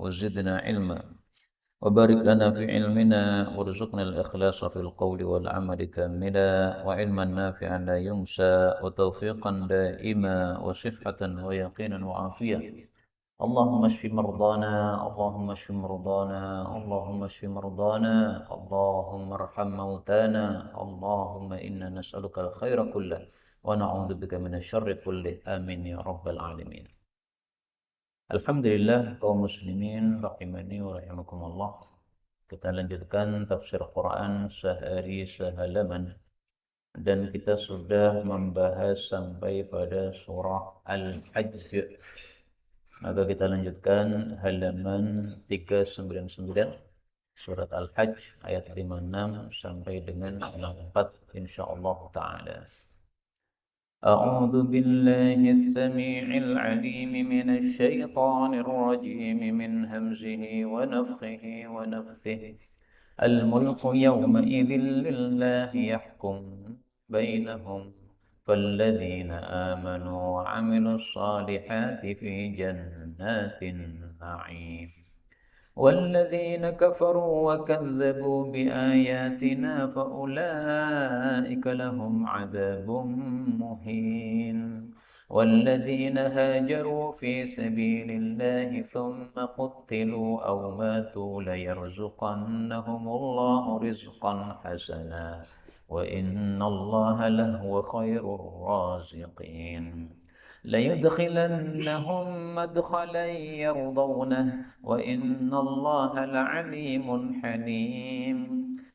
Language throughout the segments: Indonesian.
وزدنا علما وبارك لنا في علمنا وارزقنا الإخلاص في القول والعمل كاملا وعلما نافعا لا ينسى وتوفيقا دائما وصحة ويقينا وعافية. اللهم اشف مرضانا اللهم اشف مرضانا اللهم اشف مرضانا اللهم ارحم موتانا اللهم إنا نسألك الخير كله ونعوذ بك من الشر كله آمين يا رب العالمين. Alhamdulillah kaum muslimin rahimani wa rahimakumullah. Kita lanjutkan tafsir Quran sehari sehalaman dan kita sudah membahas sampai pada surah Al-Hajj. Maka kita lanjutkan halaman 399 surat Al-Hajj ayat 56 sampai dengan 64 insyaallah taala. أعوذ بالله السميع العليم من الشيطان الرجيم من همزه ونفخه ونفثه الملك يومئذ لله يحكم بينهم فالذين آمنوا وعملوا الصالحات في جنات النعيم والذين كفروا وكذبوا بآياتنا فأولئك لهم عذاب مهين والذين هاجروا في سبيل الله ثم قتلوا أو ماتوا ليرزقنهم الله رزقا حسنا وإن الله لهو خير الرازقين ليدخلنهم مدخلا يرضونه وإن الله لعليم حليم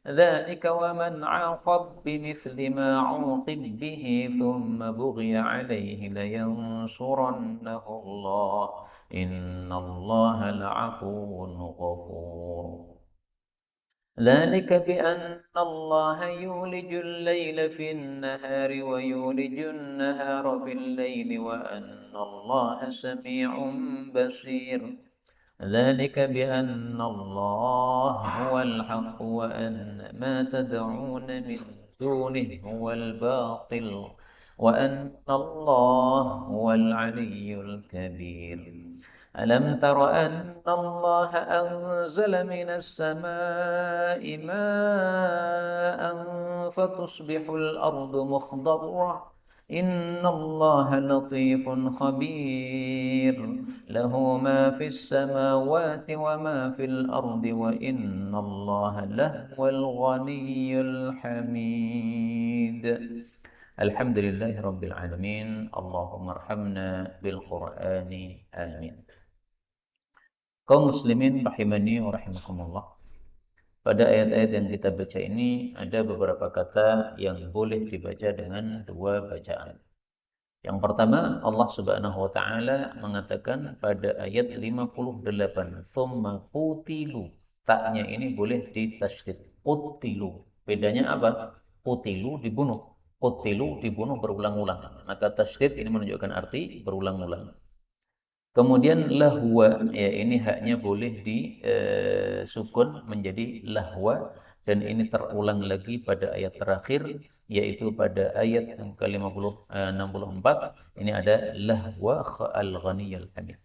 ذلك ومن عاقب بمثل ما عوقب به ثم بغي عليه لينصرنه الله إن الله لعفو غفور ذلك بأن الله يولج الليل في النهار ويولج النهار في الليل وأن الله سميع بصير ذلك بأن الله هو الحق وأن ما تدعون من دونه هو الباطل وأن الله هو العلي الكبير ألم تر أن الله أنزل من السماء ماء فتصبح الأرض مخضرة إن الله لطيف خبير له ما في السماوات وما في الأرض وإن الله لهو الغني الحميد الحمد لله رب العالمين اللهم ارحمنا بالقرآن آمين. Kaum muslimin rahimani wa rahimakumullah. Pada ayat-ayat yang kita baca ini ada beberapa kata yang boleh dibaca dengan dua bacaan. Yang pertama, Allah Subhanahu wa taala mengatakan pada ayat 58, "Tsumma qutilu." Taknya ini boleh ditasydid. Qutilu. Bedanya apa? Qutilu dibunuh. Qutilu dibunuh berulang-ulang. Maka tasydid ini menunjukkan arti berulang-ulang. Kemudian lahwa, ya ini haknya boleh disukun menjadi lahwa dan ini terulang lagi pada ayat terakhir yaitu pada ayat yang ke-64 ini ada lahwa al-ghaniyal hamid.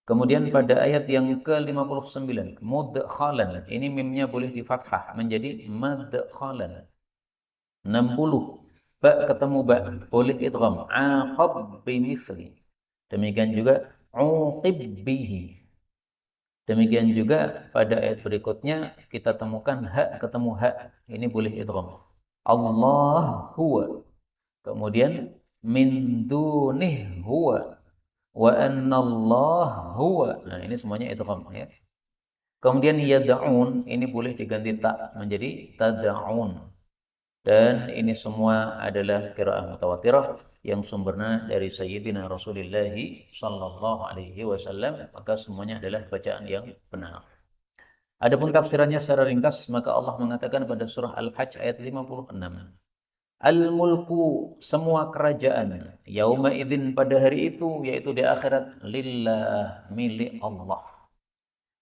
Kemudian pada ayat yang ke-59 mudkhalan, ini mimnya boleh di fathah menjadi madkhalan. 60 ba ketemu ba boleh idgham aqab bimithli. Demikian juga uqib bihi. Demikian juga pada ayat berikutnya kita temukan hak ketemu hak. Ini boleh idgham. Allah huwa. Kemudian min dunih huwa wa anna Allah huwa. Nah, ini semuanya idgham ya. Kemudian yad'un ini boleh diganti tak menjadi tad'un. Dan ini semua adalah qiraah mutawatirah yang sumbernya dari Sayyidina Rasulullah sallallahu alaihi wasallam, maka semuanya adalah bacaan yang benar. Adapun tafsirannya secara ringkas, maka Allah mengatakan pada surah Al-Hajj ayat 56. Al-mulku, semua kerajaan, yauma idzin pada hari itu, yaitu di akhirat, lillah, milik Allah.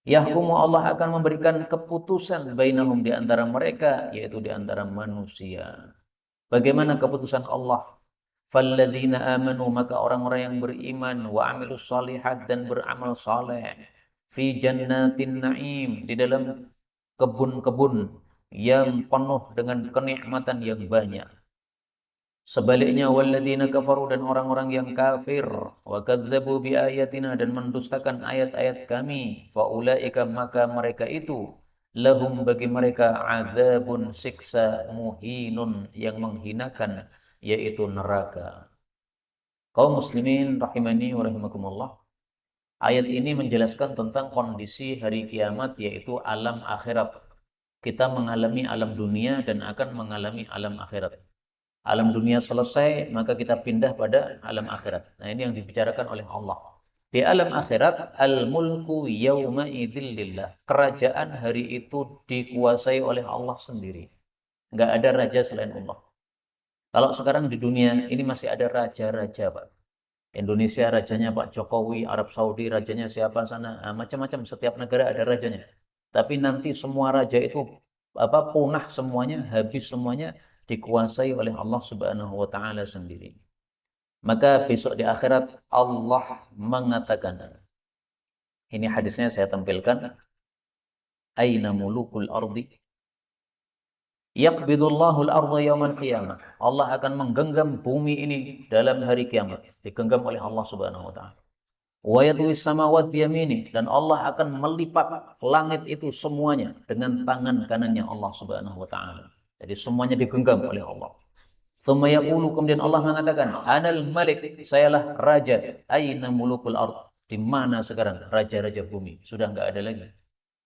Yahkumu, Allah akan memberikan keputusan bainahum di antara mereka, yaitu di antara manusia. Bagaimana keputusan Allah? Falladzina amanu, maka orang-orang yang beriman, wa amilus shalihat dan beramal saleh. fi jannatin na'im, di dalam kebun-kebun yang penuh dengan kenikmatan yang banyak. Sebaliknya walladzina kafaru, dan orang-orang yang kafir, wa kadzdzabu biayatina, dan mendustakan ayat-ayat kami, faulaika, maka mereka itu, lahum, bagi mereka, azabun, siksa, muhinun, yang menghinakan, yaitu neraka. Kaum muslimin rahimani wa rahimakumullah. Ayat ini menjelaskan tentang kondisi hari kiamat, yaitu alam akhirat. Kita mengalami alam dunia dan akan mengalami alam akhirat. Alam dunia selesai, maka kita pindah pada alam akhirat. Nah, ini yang dibicarakan oleh Allah. Di alam akhirat, al-mulku yawma idzil lillah. Kerajaan hari itu dikuasai oleh Allah sendiri. Nggak ada raja selain Allah. Kalau sekarang di dunia ini masih ada raja-raja, Pak. Indonesia rajanya Pak Jokowi, Arab Saudi rajanya siapa sana, nah, macam-macam, setiap negara ada rajanya. Tapi nanti semua raja itu punah semuanya, habis semuanya, dikuasai oleh Allah Subhanahu wa taala sendiri. Maka besok di akhirat Allah mengatakan, ini hadisnya saya tampilkan, aina mulukul ardi yaqbidullahu al-ardha yawmal qiyamah. Allah akan menggenggam bumi ini dalam hari kiamat, digenggam oleh Allah Subhanahu wa taala. Wa yatwis samawat biyamini, dan Allah akan melipat langit itu semuanya dengan tangan kanannya Allah Subhanahu wa taala. Jadi semuanya digenggam oleh Allah. Tsumma yaqulu, kemudian Allah mengatakan, anal malik, sayalah raja. Aina mulukul ard, di mana sekarang raja-raja bumi? Sudah enggak ada lagi.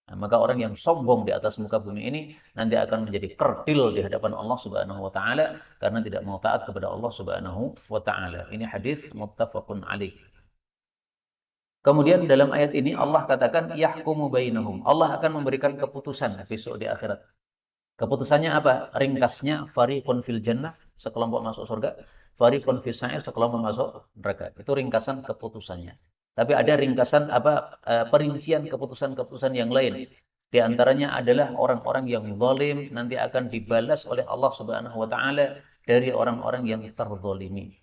Nah, maka orang yang sombong di atas muka bumi ini nanti akan menjadi kerdil di hadapan Allah Subhanahu wa taala karena tidak mau taat kepada Allah Subhanahu wa taala. Ini hadis muttafaqun alaih. Kemudian dalam ayat ini Allah katakan yahkumu bainahum. Allah akan memberikan keputusan besok di akhirat. Keputusannya apa? Ringkasnya, fariqun fil jannah, sekelompok masuk surga, fariqun fis sa'ir, sekelompok masuk neraka. Itu ringkasan keputusannya. Tapi ada ringkasan perincian keputusan-keputusan yang lain. Di antaranya adalah orang-orang yang zalim nanti akan dibalas oleh Allah Subhanahu wa taala dari orang-orang yang terzalimi.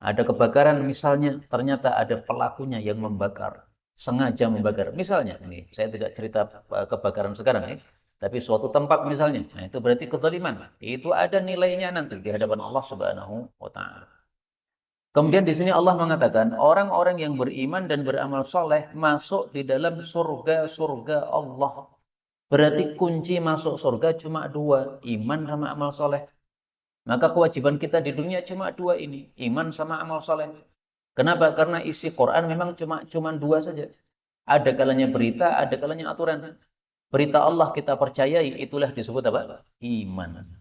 Ada kebakaran misalnya, ternyata ada pelakunya yang membakar, sengaja membakar. Misalnya, ini saya tidak cerita kebakaran sekarang ya, tapi suatu tempat misalnya. Nah, itu berarti kezaliman. Itu ada nilainya nanti di hadapan Allah Subhanahu wa taala. Kemudian di sini Allah mengatakan, orang-orang yang beriman dan beramal soleh masuk di dalam surga-surga Allah. Berarti kunci masuk surga cuma dua, iman sama amal soleh. Maka kewajiban kita di dunia cuma dua ini, iman sama amal soleh. Kenapa? Karena isi Quran memang cuma dua saja. Ada kalanya berita, ada kalanya aturan. Berita Allah kita percayai, itulah disebut apa? Iman.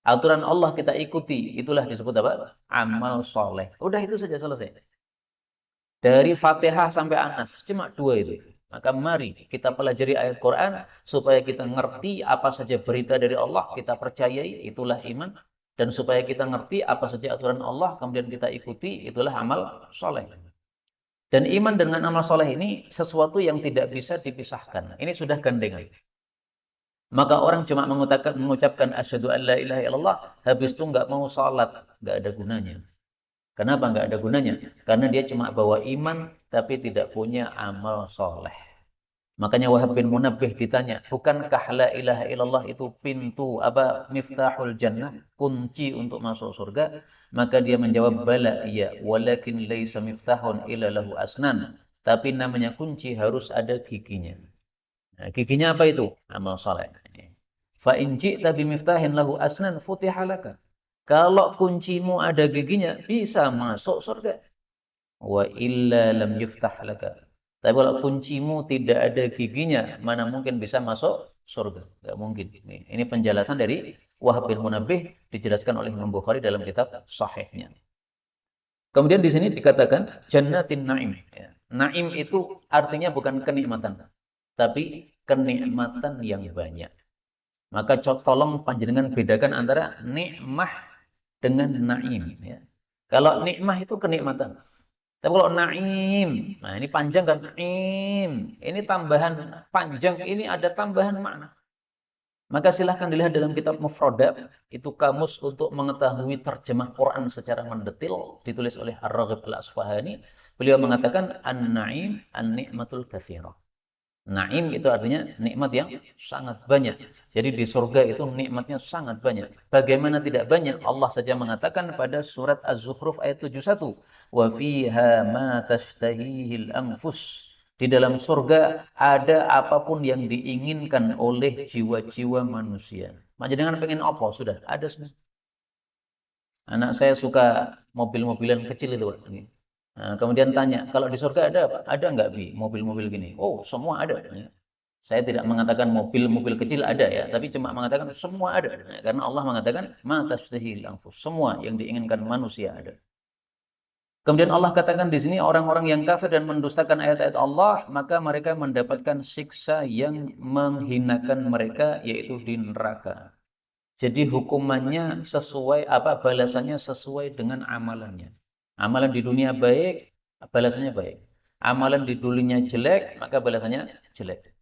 Aturan Allah kita ikuti, itulah disebut apa? Amal soleh. Udah itu saja, selesai. Dari Fatihah sampai Anas, cuma dua itu. Maka mari kita pelajari ayat Quran supaya kita ngerti apa saja berita dari Allah, kita percayai, itulah iman. Dan supaya kita ngerti apa saja aturan Allah, kemudian kita ikuti, itulah amal soleh. Dan iman dengan amal soleh ini sesuatu yang tidak bisa dipisahkan. Ini sudah gandengan. Maka orang cuma mengucapkan asyhadu an la ilaha illallah, habis itu nggak mau salat, nggak ada gunanya. Kenapa nggak ada gunanya? Karena dia cuma bawa iman, tapi tidak punya amal soleh. Makanya Wahab bin Munabbih ditanya, bukankah la ilaha illallah itu pintu miftahul jannah, kunci untuk masuk surga? Maka dia menjawab, bala, iya, walakin laisa miftahun illa lahu asnan. Tapi namanya kunci harus ada giginya. Nah, giginya apa itu? Amal saleh. Fa in ji'ta bimiftahin lahu asnan futiha laka. Kalau kuncimu ada giginya, bisa masuk surga. Wa illa lam yuftah laka. Tapi kalau kuncimu tidak ada giginya, mana mungkin bisa masuk surga? Enggak mungkin. Ini penjelasan dari Wahab bin Munabbih, dijelaskan oleh Imam Bukhari dalam kitab Sahihnya. Kemudian di sini dikatakan jannatin na'im. Na'im itu artinya bukan kenikmatan, tapi kenikmatan yang banyak. Maka tolong panjenengan bedakan antara nikmah dengan naim. Ya. Kalau nikmah itu kenikmatan. Tapi kalau naim, nah ini panjang kan, naim. Ini tambahan panjang, ini ada tambahan makna. Maka silahkan dilihat dalam kitab Mufradat, itu kamus untuk mengetahui terjemah Quran secara mendetil, ditulis oleh Ar-Raghib Al-Asfahani. Beliau mengatakan, an-na'im an-ni'matul katsirah. Naim itu artinya nikmat yang sangat banyak. Jadi di surga itu nikmatnya sangat banyak. Bagaimana tidak banyak? Allah saja mengatakan pada surat Az-Zukhruf ayat 71, "Wa fiha ma tashtahihil anfus." Di dalam surga ada apapun yang diinginkan oleh jiwa-jiwa manusia. Maka jangan pengen apa, sudah ada semua. Anak saya suka mobil-mobilan kecil itu, Pak. Nah, kemudian tanya, kalau di surga ada apa? Ada nggak, Bi, mobil-mobil gini? Oh, semua ada. Saya tidak mengatakan mobil-mobil kecil ada ya, tapi cuma mengatakan semua ada. Karena Allah mengatakan, ma tashtahil anfus. Semua yang diinginkan manusia ada. Kemudian Allah katakan di sini orang-orang yang kafir dan mendustakan ayat-ayat Allah, maka mereka mendapatkan siksa yang menghinakan mereka, yaitu di neraka. Jadi hukumannya sesuai balasannya sesuai dengan amalannya. Amalan di dunia baik, balasannya baik. Amalan di dunia jelek, maka balasannya jelek.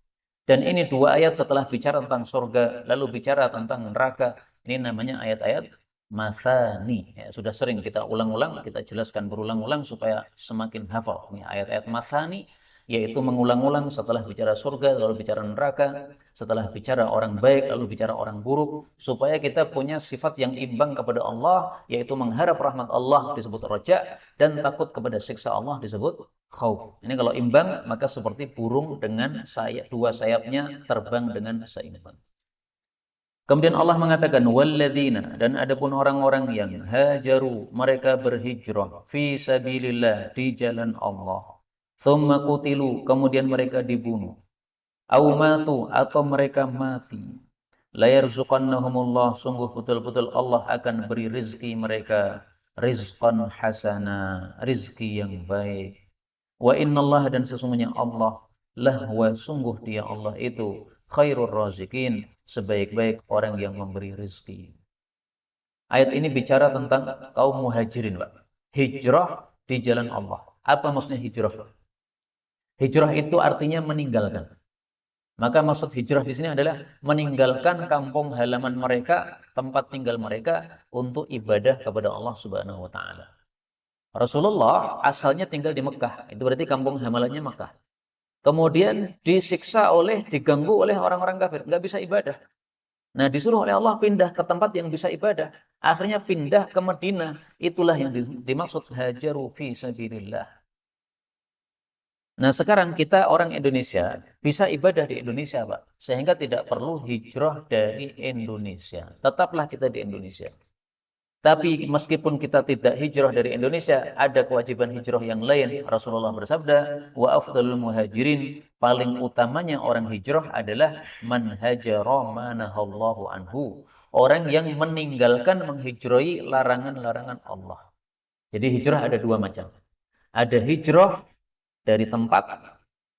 Dan ini dua ayat setelah bicara tentang surga, lalu bicara tentang neraka. Ini namanya ayat-ayat mathani. Ya, sudah sering kita ulang-ulang, kita jelaskan berulang-ulang supaya semakin hafal. Ini ayat-ayat mathani, yaitu mengulang-ulang setelah bicara surga, lalu bicara neraka, setelah bicara orang baik, lalu bicara orang buruk, supaya kita punya sifat yang imbang kepada Allah, yaitu mengharap rahmat Allah disebut raja, dan takut kepada siksa Allah disebut khauf. Ini kalau imbang, maka seperti burung dengan dua sayapnya terbang dengan seimbang. Kemudian Allah mengatakan walladzina, dan adapun orang-orang yang hajaru, mereka berhijrah fi sabilillah, di jalan Allah. Tsumma qutilu, kemudian mereka dibunuh. Au matu, atau mereka mati. La yarzuqannahumullah, sungguh betul-betul Allah akan beri rizki mereka, rizqan hasana, rizki yang baik. Wa innallaha, dan sesungguhnya Allah, lahwa, sungguh dia Allah itu khairur razikin, sebaik-baik orang yang memberi rezeki. Ayat ini bicara tentang kaum muhajirin, Pak. Hijrah di jalan Allah. Apa maksudnya hijrah? Hijrah itu artinya meninggalkan. Maka maksud hijrah di sini adalah meninggalkan kampung halaman mereka, tempat tinggal mereka, untuk ibadah kepada Allah Subhanahu wa taala. Rasulullah asalnya tinggal di Mekah. Itu berarti kampung halamannya Mekah. Kemudian disiksa diganggu oleh orang-orang kafir, nggak bisa ibadah. Nah, disuruh oleh Allah pindah ke tempat yang bisa ibadah. Akhirnya pindah ke Madinah. Itulah yang dimaksud hajaru fi sabilillah. Nah, sekarang kita orang Indonesia bisa ibadah di Indonesia, Pak. Sehingga tidak perlu hijrah dari Indonesia. Tetaplah kita di Indonesia. Tapi meskipun kita tidak hijrah dari Indonesia, ada kewajiban hijrah yang lain. Rasulullah bersabda, wa afdalul muhajirin, paling utamanya orang hijrah adalah man hajara manahallahu anhu. Orang yang meninggalkan menghijrahi larangan-larangan Allah. Jadi hijrah ada dua macam. Ada hijrah dari tempat,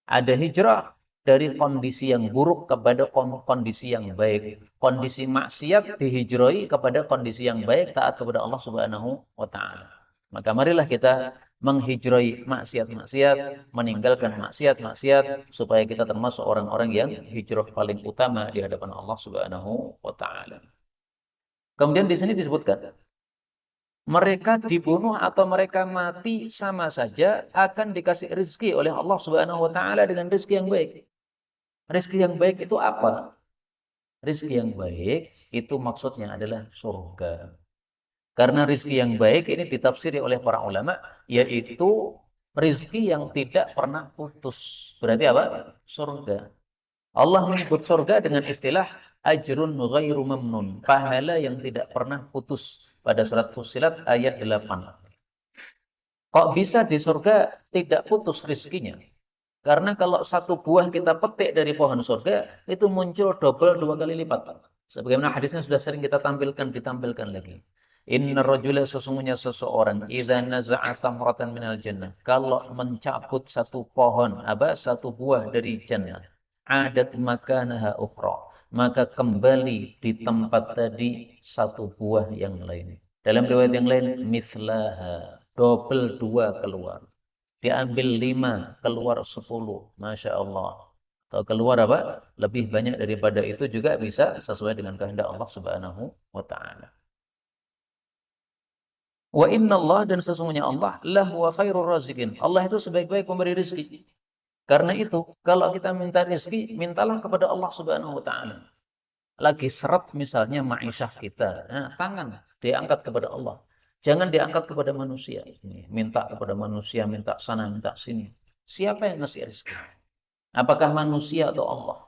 ada hijrah dari kondisi yang buruk kepada kondisi yang baik. Kondisi maksiat dihijrahi kepada kondisi yang baik, taat kepada Allah Subhanahu wa taala. Maka marilah kita menghijrahi maksiat-maksiat, meninggalkan maksiat-maksiat, supaya kita termasuk orang-orang yang hijrah paling utama di hadapan Allah Subhanahu wa taala. Kemudian di sini disebutkan mereka dibunuh atau mereka mati sama saja akan dikasih rezeki oleh Allah Subhanahu wa taala dengan rezeki yang baik. Rezeki yang baik itu apa? Rezeki yang baik itu maksudnya adalah surga. Karena rezeki yang baik ini ditafsiri oleh para ulama, yaitu rezeki yang tidak pernah putus. Berarti apa? Surga. Allah menyebut surga dengan istilah ajrun ghairu mamnun, pahala yang tidak pernah putus, pada surat Fussilat ayat 8. Kok bisa di surga tidak putus rezekinya? Karena kalau satu buah kita petik dari pohon surga, itu muncul double, 2 kali lipat. Sebagaimana hadisnya sudah sering kita ditampilkan lagi. Inna rajula, sesungguhnya seseorang, idza naza'a thamratan minal jannah, kalau mencabut satu pohon, satu buah dari jannah, adat makanaha ukhra, maka kembali di tempat tadi satu buah yang lain. Dalam riwayat yang lain, mithlaha, double 2 keluar. Diambil 5, keluar 10. Masya Allah. Atau keluar lebih banyak daripada itu juga bisa, sesuai dengan kehendak Allah Subhanahu wa ta'ala. Wa inna Allah, dan sesungguhnya Allah, lahu wa khairur razikin. Allah itu sebaik-baik pemberi rezeki. Karena itu, kalau kita minta rezeki, mintalah kepada Allah Subhanahu wa taala. Lagi seret misalnya ma'isyah kita, nah, tangan diangkat kepada Allah. Jangan diangkat kepada manusia. Minta kepada manusia, minta sana, minta sini. Siapa yang ngasih rezeki? Apakah manusia atau Allah?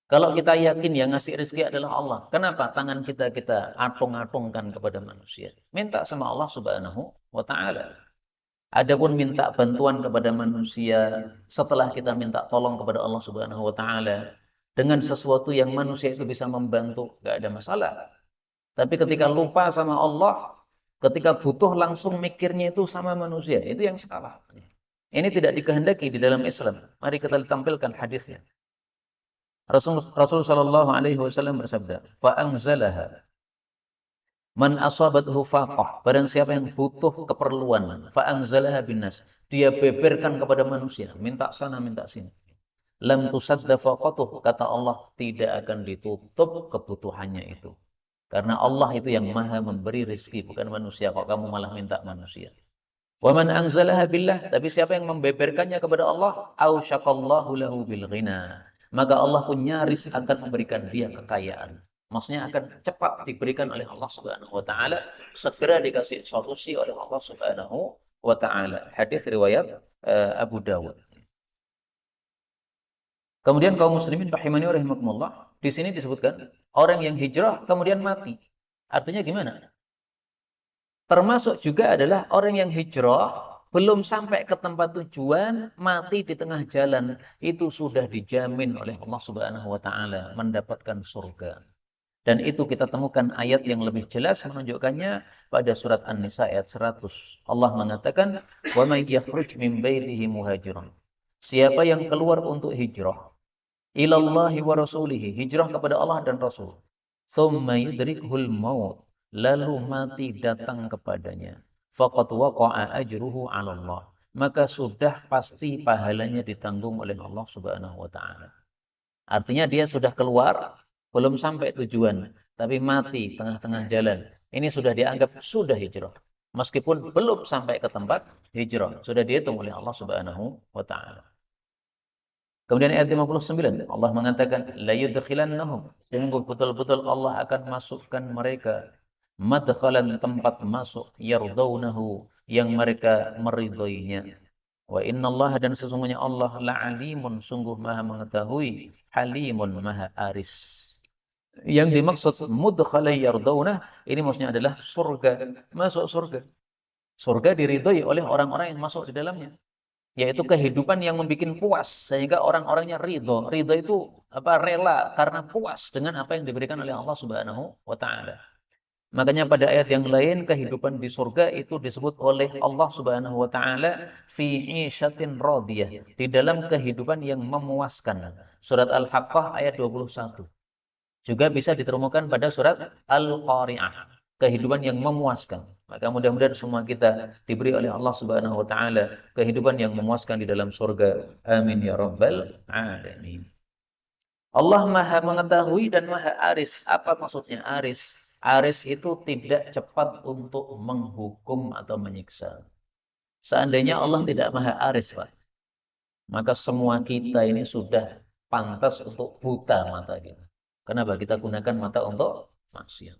Kalau kita yakin yang ngasih rezeki adalah Allah, kenapa tangan kita atung-atungkan kepada manusia? Minta sama Allah Subhanahu wa taala. Adapun minta bantuan kepada manusia setelah kita minta tolong kepada Allah Subhanahu wa taala dengan sesuatu yang manusia itu bisa membantu, nggak ada masalah. Tapi ketika lupa sama Allah, ketika butuh langsung mikirnya itu sama manusia, itu yang salah. Ini tidak dikehendaki di dalam Islam. Mari kita tampilkan hadisnya. Rasul sallallahu alaihi wasallam bersabda, "Fa anzalaha man asabathu faqah." Barang siapa yang butuh keperluan, fa anzalaha binnas. Dia beberkan kepada manusia, minta sana, minta sini. Lam tusadda faqatuh, kata Allah, tidak akan ditutup kebutuhannya itu. Karena Allah itu yang maha memberi rezeki, bukan manusia. Kok kamu malah minta manusia? Wa man anzalaha billah, tapi siapa yang membeberkannya kepada Allah, ausyaqallahu lahu bil ghina. Maka Allah pun nyaris akan memberikan dia kekayaan. Maksudnya akan cepat diberikan oleh Allah Subhanahu wa taala, segera dikasih solusi oleh Allah Subhanahu wa taala. Hadis riwayat Abu Dawud. Kemudian kaum muslimin rahimani wa rahimakumullah, di sini disebutkan orang yang hijrah kemudian mati. Artinya gimana? Termasuk juga adalah orang yang hijrah belum sampai ke tempat tujuan, mati di tengah jalan, itu sudah dijamin oleh Allah Subhanahu wa taala mendapatkan surga. Dan itu kita temukan ayat yang lebih jelas menunjukkannya pada surat An-Nisa ayat 100. Allah mengatakan, "Wa may yakhruj min baitihi muhajiran." Siapa yang keluar untuk hijrah ilallahi wa rasulihi, hijrah kepada Allah dan Rasul. Tsumma yudrikhul maut, lalu mati datang kepadanya. Faqad waqa'a ajruhu 'ala Allah. Maka sudah pasti pahalanya ditanggung oleh Allah Subhanahu wa taala. Artinya dia sudah keluar, belum sampai tujuan, tapi mati tengah-tengah jalan. Ini sudah dianggap sudah hijrah. Meskipun belum sampai ke tempat hijrah, sudah dihitung oleh Allah Subhanahu wa taala. Kemudian ayat 59, Allah mengatakan, la yudkhilannahum, sungguh betul-betul Allah akan masukkan mereka madkhalan, tempat masuk, yardaunahu, yang mereka meridhoinya. Wa innallaha, dan sesungguhnya Allah la'alimun, sungguh maha mengetahui, halimun, maha aris. Yang dimaksud mudkhala yardaunah, ini maksudnya adalah surga, masuk surga. Surga diridhoi oleh orang-orang yang masuk di dalamnya, yaitu kehidupan yang membuat puas sehingga orang-orangnya ridho. Ridho itu rela karena puas dengan apa yang diberikan oleh Allah Subhanahu wa taala. Makanya pada ayat yang lain kehidupan di surga itu disebut oleh Allah Subhanahu wa taala fi 'isyatin radiyah, di dalam kehidupan yang memuaskan. Surat Al-Haqqah ayat 21. Juga bisa ditemukan pada surat Al-Qari'ah, kehidupan yang memuaskan. Maka mudah-mudahan semua kita diberi oleh Allah Subhanahu wa taala kehidupan yang memuaskan di dalam surga. Amin ya rabbal alamin. Allah Maha mengetahui dan Maha aris. Apa maksudnya aris? Aris itu tidak cepat untuk menghukum atau menyiksa. Seandainya Allah tidak Maha aris, Pak, maka semua kita ini sudah pantas untuk buta mata kita. Kenapa? Kita gunakan mata untuk maksiat.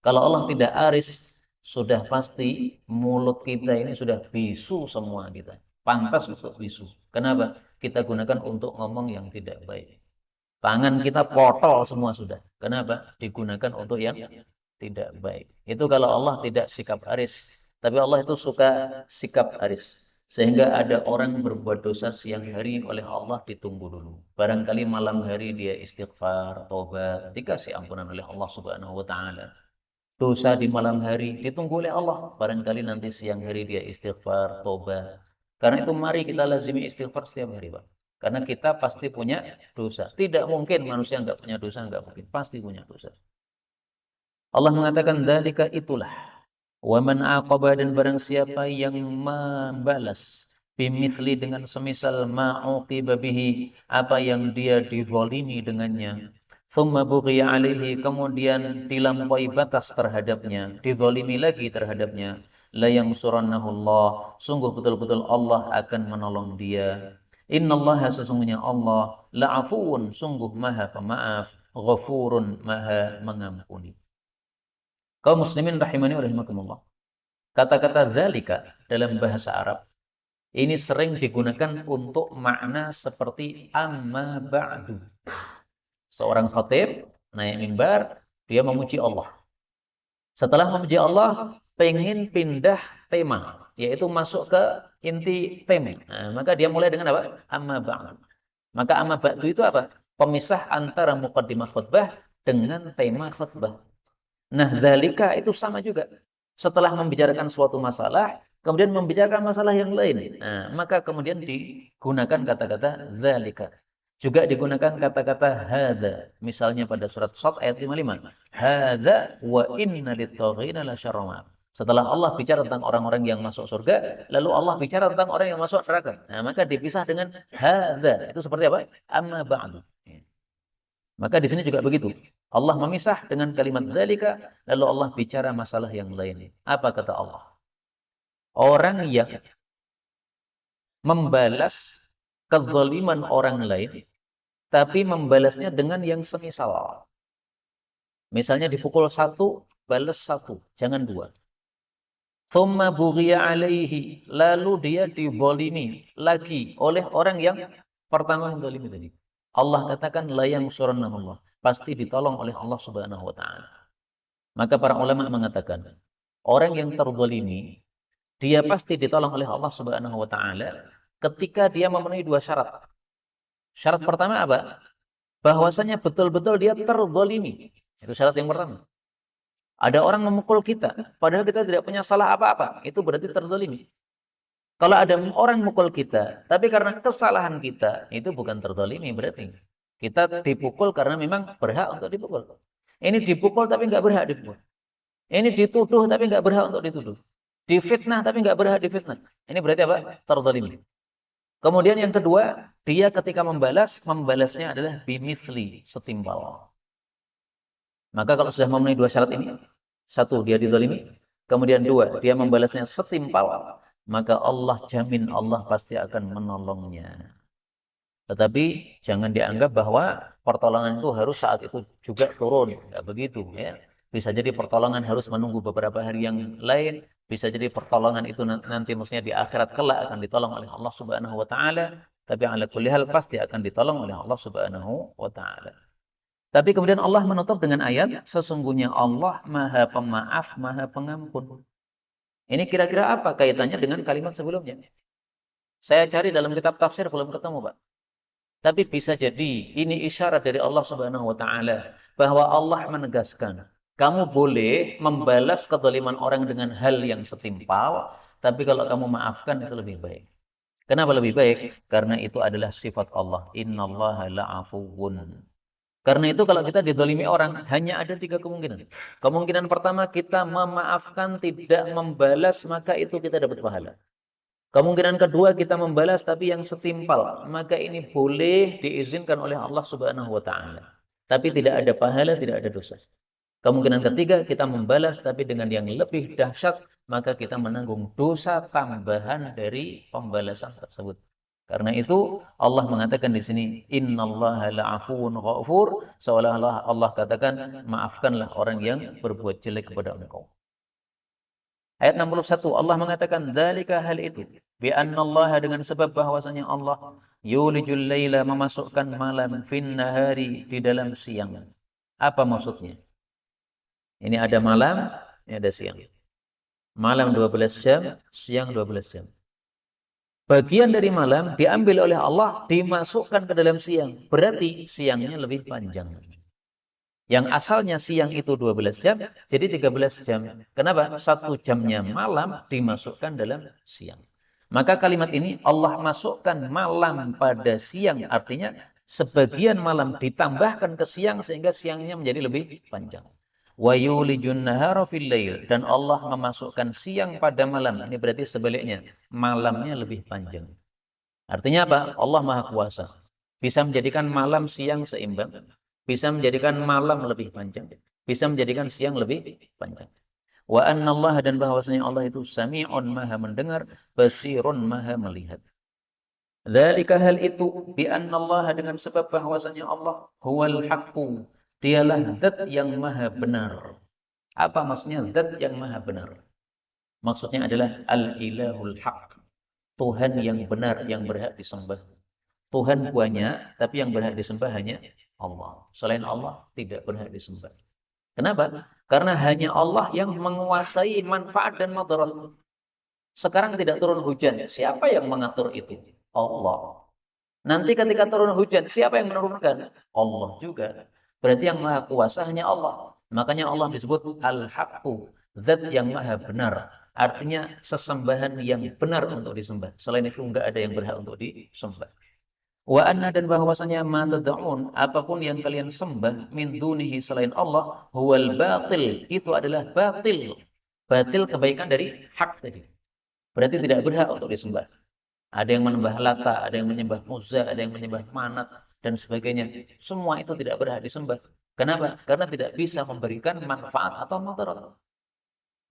Kalau Allah tidak aris, sudah pasti mulut kita ini sudah bisu semua kita. Pantas untuk bisu. Kenapa? Kita gunakan untuk ngomong yang tidak baik. Tangan kita potol semua sudah. Kenapa? Digunakan untuk yang tidak baik. Itu kalau Allah tidak sikap aris. Tapi Allah itu suka sikap aris. Sehingga ada orang berbuat dosa siang hari oleh Allah ditunggu dulu. Barangkali malam hari dia istighfar, taubat, dikasih ampunan oleh Allah Subhanahu wa taala. Dosa di malam hari ditunggu oleh Allah. Barangkali nanti siang hari dia istighfar, tobat. Karena itu mari kita lazimi istighfar setiap hari, Pak. Karena kita pasti punya dosa. Tidak mungkin manusia nggak punya dosa, nggak mungkin. Pasti punya dosa. Allah mengatakan, dzalika itulah. Wa man aqaba, dan barang siapa yang membalas bimithli, dengan semisal ma'uqiba bihi, apa yang dia dizalimi dengannya. Thumma bughiya alaihi, kemudian dilampaui batas terhadapnya, dizalimi lagi terhadapnya. La yansurannahu Allah, sungguh betul-betul Allah akan menolong dia. Innallaha sesungguhnya Allah la'afuwun sungguh maha pemaaf, ghafurun maha mengampuni. Kaum muslimin rahimani wa rahimakumullah. Kata-kata dzalika dalam bahasa Arab ini sering digunakan untuk makna seperti amma ba'du. Seorang khatib naik mimbar, dia memuji Allah. Setelah memuji Allah, pengen pindah tema, yaitu masuk ke inti tema. Nah, maka dia mulai dengan apa? Amma ba'du. Maka amma ba'du itu apa? Pemisah antara muqaddimah khutbah dengan tema khutbah. Nah, dzalika itu sama juga. Setelah membicarakan suatu masalah, kemudian membicarakan masalah yang lain. Nah, maka kemudian digunakan kata-kata dzalika. Juga digunakan kata-kata hadza. Misalnya pada surat Shad ayat 55. Hadza wa inna lit-taghina lasyarra. Setelah Allah bicara tentang orang-orang yang masuk surga, lalu Allah bicara tentang orang yang masuk neraka. Nah, maka dipisah dengan hadza. Itu seperti apa? Amma ba'du. Maka di sini juga begitu. Allah memisah dengan kalimat dzalika, lalu Allah bicara masalah yang lain. Apa kata Allah? Orang yang membalas kezaliman orang lain, tapi membalasnya dengan yang semisal. Misalnya dipukul satu, balas satu, jangan dua. Thumma bughiya alaihi, lalu dia dizalimi lagi oleh orang yang pertama menzalimi tadi. Allah katakan la yansurannahullah, pasti ditolong oleh Allah Subhanahu wa taala. Maka para ulama mengatakan, orang yang terzalimi, dia pasti ditolong oleh Allah Subhanahu wa taala ketika dia memenuhi dua syarat. Syarat pertama apa? Bahwasanya betul-betul dia terzalimi. Itu syarat yang pertama. Ada orang memukul kita, padahal kita tidak punya salah apa-apa. Itu berarti terzalimi. Kalau ada orang mukul kita, tapi karena kesalahan kita, itu bukan terzalimi berarti. Kita dipukul karena memang berhak untuk dipukul. Ini dipukul tapi nggak berhak dipukul. Ini dituduh tapi nggak berhak untuk dituduh. Difitnah tapi nggak berhak difitnah. Ini berarti apa? Terzalimi. Kemudian yang kedua, dia ketika membalasnya adalah bimithli, setimpal. Maka kalau sudah memenuhi dua syarat ini, satu, dia dizalimi. Kemudian dua, dia membalasnya setimpal. Maka Allah jamin Allah pasti akan menolongnya. Tetapi jangan dianggap bahwa pertolongan itu harus saat itu juga turun. Tidak begitu. Ya. Bisa jadi pertolongan harus menunggu beberapa hari yang lain. Bisa jadi pertolongan itu nanti maksudnya di akhirat kelak akan ditolong oleh Allah Subhanahu wa taala. Tapi ala kulli hal pasti akan ditolong oleh Allah Subhanahu wa taala. Tapi kemudian Allah menutup dengan ayat, sesungguhnya Allah Maha Pemaaf, Maha Pengampun. Ini kira-kira apa kaitannya dengan kalimat sebelumnya? Saya cari dalam kitab tafsir belum ketemu, Pak. Tapi bisa jadi ini isyarat dari Allah Subhanahu wa taala bahwa Allah menegaskan, kamu boleh membalas kezaliman orang dengan hal yang setimpal, tapi kalau kamu maafkan itu lebih baik. Kenapa lebih baik? Karena itu adalah sifat Allah. Innallaha la'afuwun. Karena itu kalau kita dizalimi orang, hanya ada tiga kemungkinan. Kemungkinan pertama, kita memaafkan, tidak membalas, maka itu kita dapat pahala. Kemungkinan kedua, kita membalas tapi yang setimpal. Maka ini boleh diizinkan oleh Allah Subhanahu wa taala. Tapi tidak ada pahala, tidak ada dosa. Kemungkinan ketiga, kita membalas tapi dengan yang lebih dahsyat, maka kita menanggung dosa tambahan dari pembalasan tersebut. Karena itu Allah mengatakan di sini, innallaha la'afuwun ghafur, seolah-olah Allah katakan, maafkanlah orang yang berbuat jelek kepada engkau. Ayat 61 Allah mengatakan, dzalika hal itu, bi annallaha dengan sebab bahwasanya Allah yulijul laila memasukkan malam fin nahari di dalam siang. Apa maksudnya? Ini ada malam, ini ada siang. Malam 12 jam, siang 12 jam. Bagian dari malam diambil oleh Allah, dimasukkan ke dalam siang. Berarti siangnya lebih panjang. Yang asalnya siang itu 12 jam, jadi 13 jam. Kenapa? 1 jamnya malam dimasukkan dalam siang. Maka kalimat ini Allah masukkan malam pada siang. Artinya sebagian malam ditambahkan ke siang sehingga siangnya menjadi lebih panjang. Wa yulijun nahara fil lail, dan Allah memasukkan siang pada malam. Ini berarti sebaliknya, malamnya lebih panjang. Artinya apa? Allah Maha Kuasa. Bisa menjadikan malam siang seimbang, bisa menjadikan malam lebih panjang, bisa menjadikan siang lebih panjang. Wa annallaha, dan bahwasanya Allah itu sami'un, Maha mendengar, basirun, Maha melihat. Dzalika hal itu bi anna Allah dengan sebab bahwasanya Allah huwal haqqu. Dialah zat yang maha benar. Apa maksudnya zat yang maha benar? Maksudnya adalah al-ilahul haq. Tuhan yang benar yang berhak disembah. Tuhan banyak, tapi yang berhak disembah hanya Allah. Selain Allah tidak berhak disembah. Kenapa? Karena hanya Allah yang menguasai manfaat dan madarat. Sekarang tidak turun hujan, siapa yang mengatur itu? Allah. Nanti ketika turun hujan, siapa yang menurunkan? Allah juga. Berarti yang maha kuasa hanya Allah. Makanya Allah disebut Al-Haqqu, zat yang maha benar. Artinya sesembahan yang benar untuk disembah. Selain itu enggak ada yang berhak untuk disembah. Wa anna dan bahwasanya ma tad'un, apapun yang kalian sembah min dunihi selain Allah, huwal batil, itu adalah batil. Batil kebaikan dari hak tadi. Berarti tidak berhak untuk disembah. Ada yang menyembah Lata, ada yang menyembah Uzza, ada yang menyembah Manat dan sebagainya. Semua itu tidak berhak disembah. Kenapa? Karena tidak bisa memberikan manfaat atau mudarat.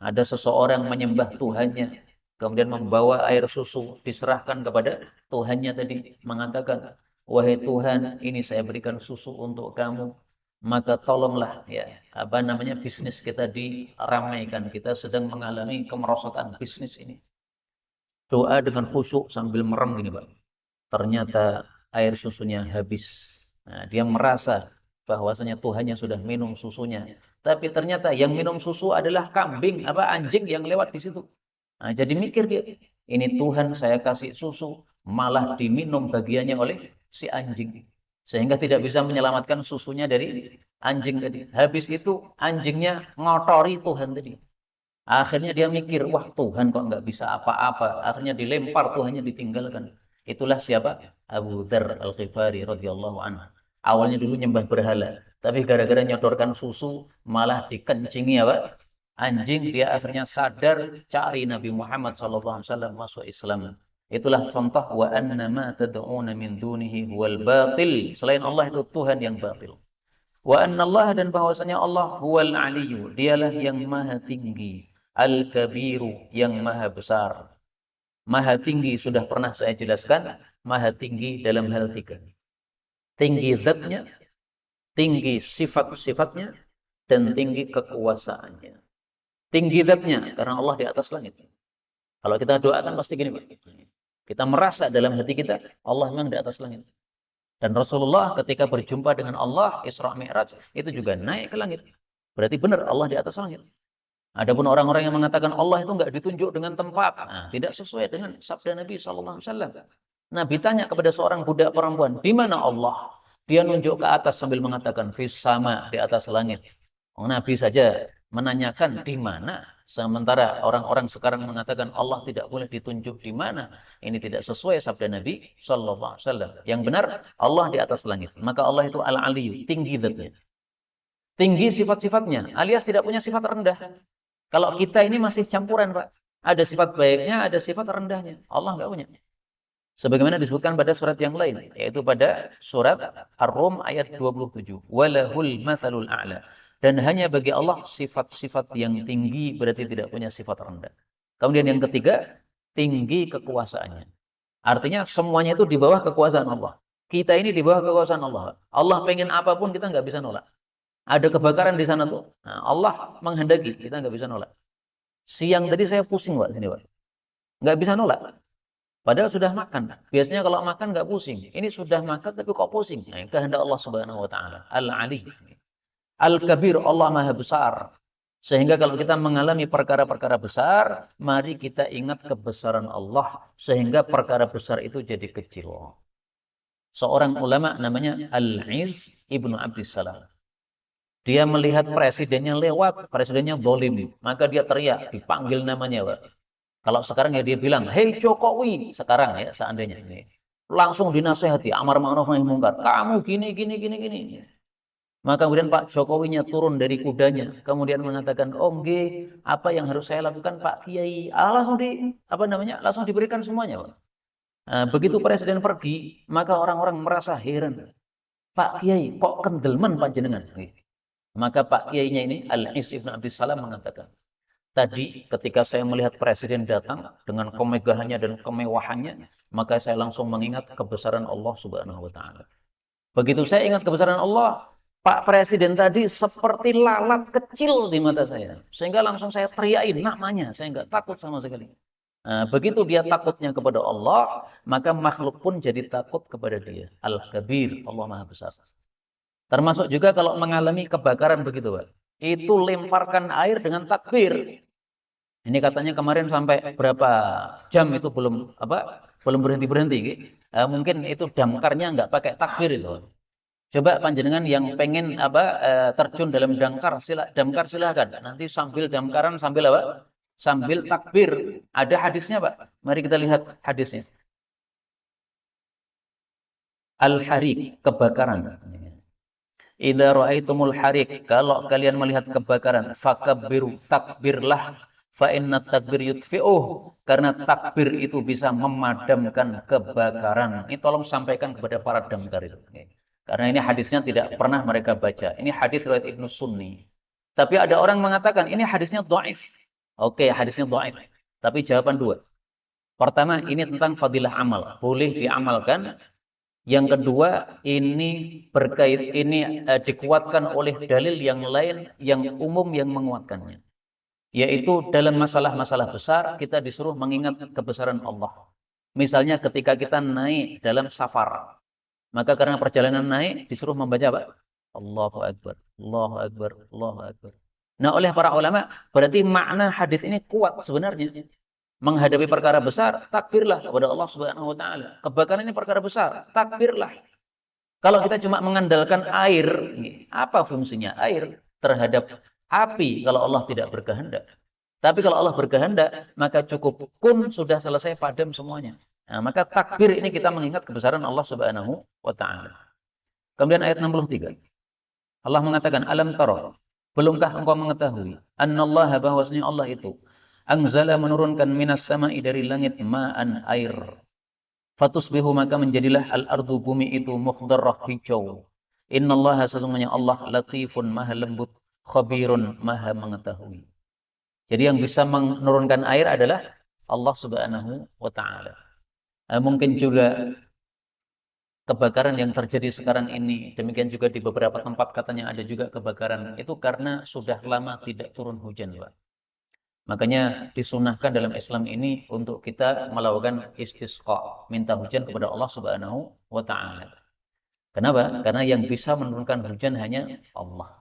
Ada seseorang menyembah Tuhannya, kemudian membawa air susu diserahkan kepada Tuhannya tadi, mengatakan, wahai Tuhan, ini saya berikan susu untuk kamu, maka tolonglah ya bisnis kita diramaikan, kita sedang mengalami kemerosotan bisnis ini. Doa dengan khusyuk sambil merem gini Pak, ternyata air susunya habis. Nah, dia merasa bahwasanya Tuhannya sudah minum susunya. Tapi ternyata yang minum susu adalah kambing, anjing yang lewat di situ. Nah, jadi mikir dia, ini Tuhan saya kasih susu, malah diminum bagiannya oleh si anjing. Sehingga tidak bisa menyelamatkan susunya dari anjing tadi. Habis itu anjingnya ngotori Tuhan tadi. Akhirnya dia mikir, wah Tuhan kok nggak bisa apa-apa. Akhirnya dilempar, Tuhannya ditinggalkan. Itulah siapa? Abu Dzar Al-Ghifari radhiyallahu anhu. Awalnya dulu nyembah berhala, tapi gara-gara nyodorkan susu malah dikencingi anjing, dia akhirnya sadar, cari Nabi Muhammad SAW masuk Islam. Itulah contoh wa annama tad'una min dunihi huwal batil. Selain Allah itu Tuhan yang batil. Wa annallaha dan bahwasanya Allah huwal aliyyu, dialah yang maha tinggi, al-kabiru yang maha besar. Maha tinggi sudah pernah saya jelaskan, maha tinggi dalam hal tiga. Tinggi zatnya, tinggi sifat-sifatnya, dan tinggi kekuasaannya. Tinggi zatnya, karena Allah di atas langit. Kalau kita doakan pasti gini Pak. Kita merasa dalam hati kita, Allah memang di atas langit. Dan Rasulullah ketika berjumpa dengan Allah, Isra Mi'raj, itu juga naik ke langit. Berarti benar Allah di atas langit. Adapun orang-orang yang mengatakan Allah itu enggak ditunjuk dengan tempat, tidak sesuai dengan sabda Nabi SAW. Nabi tanya kepada seorang budak perempuan, di mana Allah? Dia nunjuk ke atas sambil mengatakan, fis sama, di atas langit. Nabi saja menanyakan di mana, sementara orang-orang sekarang mengatakan Allah tidak boleh ditunjuk di mana. Ini tidak sesuai sabda Nabi SAW. Yang benar Allah di atas langit. Maka Allah itu al-aliyu, tinggi zatnya. Tinggi sifat-sifatnya, alias tidak punya sifat rendah. Kalau kita ini masih campuran, Pak. Ada sifat baiknya, ada sifat rendahnya. Allah nggak punya. Sebagaimana disebutkan pada surat yang lain, yaitu pada surat Ar-Rum ayat 27. Walahul matsalul a'la. Dan hanya bagi Allah sifat-sifat yang tinggi, berarti tidak punya sifat rendah. Kemudian yang ketiga, tinggi kekuasaannya. Artinya semuanya itu di bawah kekuasaan Allah. Kita ini di bawah kekuasaan Allah. Allah pengen apapun kita nggak bisa nolak. Ada kebakaran di sana tuh. Nah, Allah menghendaki, kita nggak bisa nolak. Siang tadi saya pusing Pak sini Pak. Nggak bisa nolak. Padahal sudah makan. Biasanya kalau makan nggak pusing. Ini sudah makan tapi kok pusing. Nah, kehendak Allah Subhanahu wa taala. Al-Ali. Al-Kabir, Allah Maha Besar. Sehingga kalau kita mengalami perkara-perkara besar, mari kita ingat kebesaran Allah sehingga perkara besar itu jadi kecil. Seorang ulama namanya Al-Iz Ibnu Abdissalam. Dia melihat presidennya lewat, presidennya zalim, maka dia teriak, dipanggil namanya, Pak. Kalau sekarang ya dia bilang, "Hei Jokowi," sekarang ya seandainya ini. Langsung dinasehati, amar ma'ruf nahi mungkar. Kamu gini gini gini gini. Maka kemudian Pak Jokowinya turun dari kudanya, kemudian mengatakan, "Oh, nggih, apa yang harus saya lakukan, Pak Kiai?" Langsung diberikan semuanya, Pak. Nah, begitu presiden pergi, maka orang-orang merasa heran. "Pak Kiai, kok kendelman panjenengan?" Maka Pak Kiainya ini Al-Is Ibn Abdissalam mengatakan, Tadi ketika saya melihat presiden datang dengan kemegahannya dan kemewahannya, maka saya langsung mengingat kebesaran Allah Subhanahu wa taala. Begitu saya ingat kebesaran Allah, Pak Presiden tadi seperti lalat kecil di mata saya. Sehingga langsung saya teriakin namanya, saya nggak takut sama sekali. Nah, begitu dia takutnya kepada Allah, maka makhluk pun jadi takut kepada dia. Al-Kabir, Allah Maha Besar. Termasuk juga kalau mengalami kebakaran begitu, Pak. Itu lemparkan air dengan takbir. Ini katanya kemarin sampai berapa jam itu belum berhenti-berhenti. Mungkin itu damkarnya nggak pakai takbir itu. Coba panjenengan yang pengen terjun dalam damkar silahkan. Nanti sambil damkaran sambil apa? Sambil takbir. Ada hadisnya, Pak. Mari kita lihat hadisnya. Al-Harik, kebakaran. Idza ra'aitumul harik, kalau kalian melihat kebakaran, fakabbiru, takbirlah, fa inna takbir yutfi'uh, karena takbir itu bisa memadamkan kebakaran. Ini tolong sampaikan kepada para damkar itu. Karena ini hadisnya tidak pernah mereka baca. Ini hadis riwayat Ibnu Sunni. Tapi ada orang mengatakan ini hadisnya dhaif. Oke, hadisnya dhaif. Tapi jawaban dua. Pertama, ini tentang fadilah amal, boleh diamalkan. Yang kedua, ini dikuatkan oleh dalil yang lain yang umum yang menguatkannya. Yaitu dalam masalah-masalah besar kita disuruh mengingat kebesaran Allah. Misalnya ketika kita naik dalam safar, maka karena perjalanan naik disuruh membaca apa? Allahu Akbar, Allahu Akbar, Allahu Akbar. Nah, oleh para ulama berarti makna hadis ini kuat sebenarnya. Menghadapi perkara besar, takbirlah kepada Allah Subhanahu wa taala. Kebakaran ini perkara besar, takbirlah. Kalau kita cuma mengandalkan air, apa fungsinya air terhadap api kalau Allah tidak berkehendak? Tapi kalau Allah berkehendak, maka cukup kun sudah selesai padam semuanya. Nah, maka takbir ini kita mengingat kebesaran Allah Subhanahu wa taala. Kemudian ayat 63. Allah mengatakan, "Alam tara, belumkah engkau mengetahui annallaha bahwasanya Allah itu anzala menurunkan minas sama'i dari langit ma'an air. Fatusbihu maka menjadilah al-ardu bumi itu mukhdarrah hijau. Innallaha sesungguhnya Allah latifun maha lembut, khabirun maha mengetahui." Jadi yang bisa menurunkan air adalah Allah Subhanahu wa taala. Mungkin juga kebakaran yang terjadi sekarang ini, demikian juga di beberapa tempat katanya ada juga kebakaran, itu karena sudah lama tidak turun hujan, Pak. Makanya disunahkan dalam Islam ini untuk kita melakukan istisqa, minta hujan kepada Allah Subhanahu wa taala. Kenapa? Karena yang bisa menurunkan hujan hanya Allah.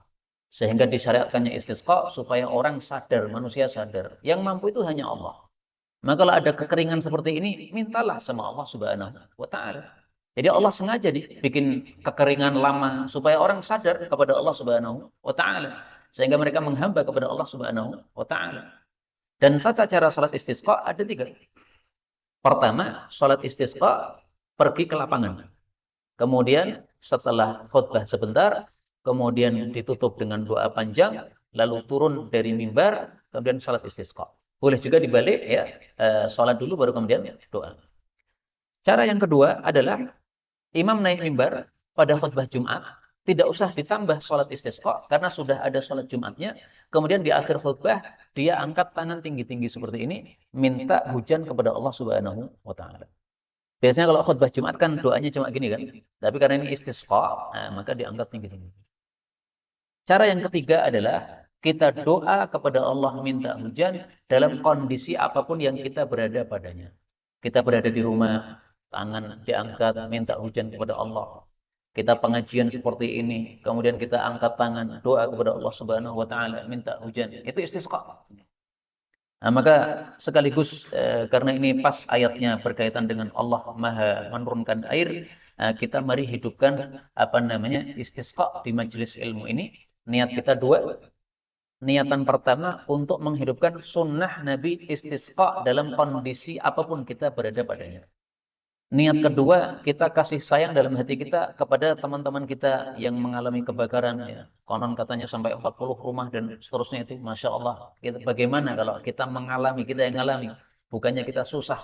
Sehingga disyariatkannya istisqa supaya orang sadar, manusia sadar. Yang mampu itu hanya Allah. Maka kalau ada kekeringan seperti ini, mintalah sama Allah Subhanahu wa taala. Jadi Allah sengaja bikin kekeringan lama supaya orang sadar kepada Allah Subhanahu wa taala, sehingga mereka menghamba kepada Allah Subhanahu wa taala. Dan tata cara salat istisqa ada 3. Pertama, salat istisqa pergi ke lapangan. Kemudian setelah khutbah sebentar, kemudian ditutup dengan doa panjang, lalu turun dari mimbar, kemudian salat istisqa. Boleh juga dibalik ya, salat dulu baru kemudian doa. Cara yang kedua adalah imam naik mimbar pada khutbah Jumat, tidak usah ditambah sholat istisqa karena sudah ada sholat Jumatnya. Kemudian di akhir khutbah dia angkat tangan tinggi-tinggi seperti ini, minta hujan kepada Allah Subhanahu wa taala. Biasanya kalau khutbah Jumat kan doanya cuma gini kan, tapi karena ini istisqa, maka diangkat tinggi-tinggi. Cara yang ketiga adalah kita doa kepada Allah minta hujan dalam kondisi apapun yang kita berada padanya. Kita berada di rumah, tangan diangkat minta hujan kepada Allah. Kita pengajian seperti ini, kemudian kita angkat tangan, doa kepada Allah Subhanahu wa taala, minta hujan. Itu istisqa. Nah, maka sekaligus karena ini pas ayatnya berkaitan dengan Allah Maha menurunkan air, kita mari hidupkan istisqa di majelis ilmu ini. Niat kita 2. Niatan pertama untuk menghidupkan sunnah Nabi istisqa dalam kondisi apapun kita berada padanya. Niat kedua, kita kasih sayang dalam hati kita kepada teman-teman kita yang mengalami kebakaran. Ya. Konon katanya sampai 40 rumah dan seterusnya itu. Masya Allah. Bagaimana kalau kita mengalami, kita yang mengalami. Bukannya kita susah.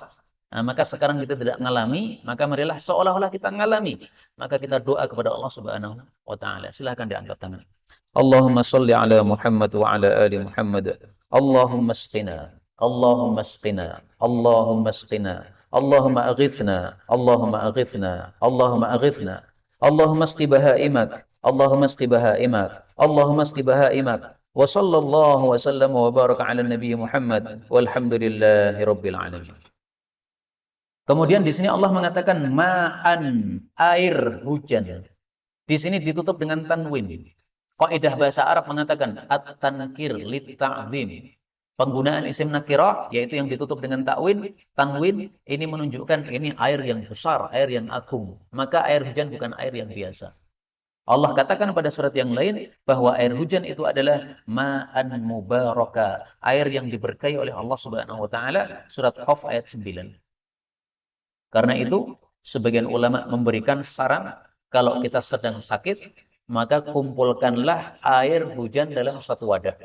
Nah, maka sekarang kita tidak mengalami, maka marilah seolah-olah kita mengalami. Maka kita doa kepada Allah Subhanahu wa taala. Silahkan diangkat tangan. Allahumma sholli ala Muhammad wa ala ali Muhammad. Allahumma asqina, Allahumma asqina, Allahumma asqina, Allahumma aghithna, Allahumma aghithna, Allahumma aghithna, Allahumma asqi bahaimak, Allahumma asqi bahaimak, Allahumma asqi bahaimak. Wa sallallahu wa sallam wa baraka ala nabi Muhammad walhamdulillahi rabbil alamin. Kemudian di sini Allah mengatakan ma'an, air hujan. Di sini ditutup dengan tanwin. Kaidah bahasa Arab mengatakan at-tankir lit-ta'zim. Penggunaan isim nakirah yaitu yang ditutup dengan tanwin ini menunjukkan ini air yang besar, air yang agung. Maka air hujan bukan air yang biasa. Allah katakan pada surat yang lain bahwa air hujan itu adalah ma'an mubaraka, air yang diberkahi oleh Allah Subhanahu wa taala, surat Qaf ayat 9. Karena itu sebagian ulama memberikan saran kalau kita sedang sakit, maka kumpulkanlah air hujan dalam satu wadah.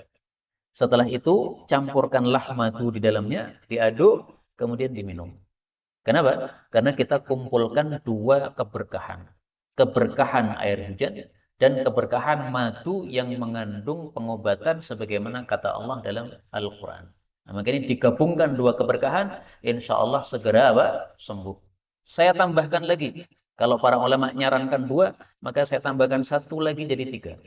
Setelah itu campurkanlah madu di dalamnya, diaduk, kemudian diminum. Kenapa? Karena kita kumpulkan dua keberkahan. Keberkahan air hujan dan keberkahan madu yang mengandung pengobatan sebagaimana kata Allah dalam Al-Quran. Nah, makanya digabungkan dua keberkahan, insya Allah segera sembuh. Saya tambahkan lagi, kalau para ulama nyarankan dua, maka saya tambahkan satu lagi jadi 3.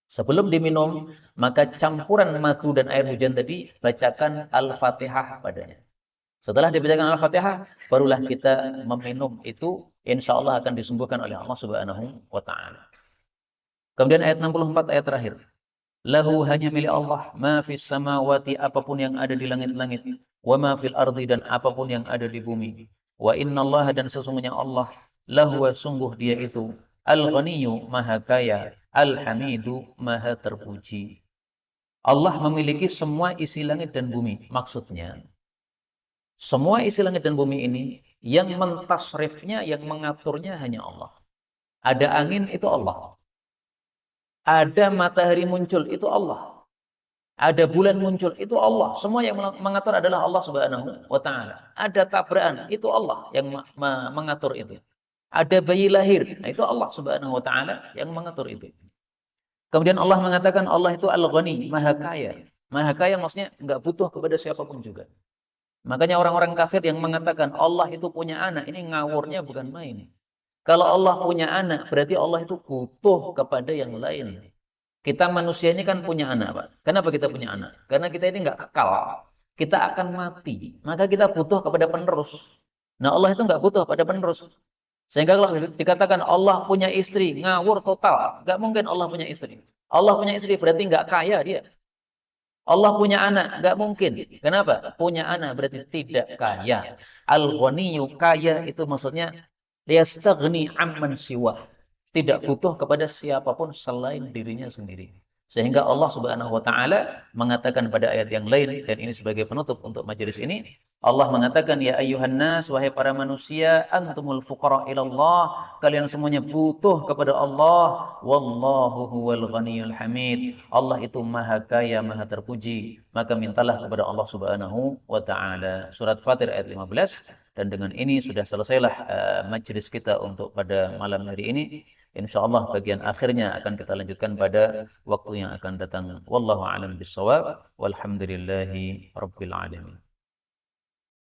Sebelum diminum, maka campuran madu dan air hujan tadi, bacakan Al-Fatihah padanya. Setelah dibacakan Al-Fatihah, barulah kita meminum itu, insya Allah akan disembuhkan oleh Allah Subhanahu wa ta'ala. Kemudian ayat 64, ayat terakhir. Lahu, hanya milik Allah, ma fis samawati, apapun yang ada di langit-langit, wa ma fil ardi, dan apapun yang ada di bumi. Wa innallaha, dan sesungguhnya Allah, lahu, sungguh dia itu, al-ghaniyyu, maha kaya, al-hamidu, maha terpuji. Allah memiliki semua isi langit dan bumi. Maksudnya, semua isi langit dan bumi ini, yang mentasrifnya, yang mengaturnya hanya Allah. Ada angin, itu Allah. Ada matahari muncul, itu Allah. Ada bulan muncul, itu Allah. Semua yang mengatur adalah Allah Subhanahu wa ta'ala. Ada tabrakan, itu Allah yang mengatur itu. Ada bayi lahir, nah itu Allah Subhanahu wa ta'ala yang mengatur itu. Kemudian Allah mengatakan Allah itu al-ghani, maha kaya. Maha kaya maksudnya nggak butuh kepada siapapun juga. Makanya orang-orang kafir yang mengatakan Allah itu punya anak, ini ngawurnya bukan main. Kalau Allah punya anak, berarti Allah itu butuh kepada yang lain. Kita manusia ini kan punya anak, Pak. Kenapa kita punya anak? Karena kita ini nggak kekal. Kita akan mati. Maka kita butuh kepada penerus. Nah, Allah itu nggak butuh pada penerus. Sehingga kalau dikatakan Allah punya istri, ngawur total. Nggak mungkin Allah punya istri. Allah punya istri berarti nggak kaya dia. Allah punya anak, nggak mungkin. Kenapa? Punya anak berarti tidak kaya. Al-ghaniyyu, kaya itu maksudnya yastaghni amman siwa. Tidak butuh kepada siapapun selain dirinya sendiri. Sehingga Allah Subhanahu wa taala mengatakan pada ayat yang lain, dan ini sebagai penutup untuk majelis ini, Allah mengatakan, ya ayyuhan nas, wahai para manusia, antumul fuqara ilallah, kalian semuanya butuh kepada Allah, wallahu huwal ghaniyul hamid. Allah itu maha kaya, maha terpuji, maka mintalah kepada Allah Subhanahu wa taala. Surat Fatir ayat 15. Dan dengan ini sudah selesailah majelis kita untuk pada malam hari ini. InsyaAllah bagian akhirnya akan kita lanjutkan pada waktu yang akan datang. Wallahu a'lam bishawab. Walhamdulillahi rabbil alamin.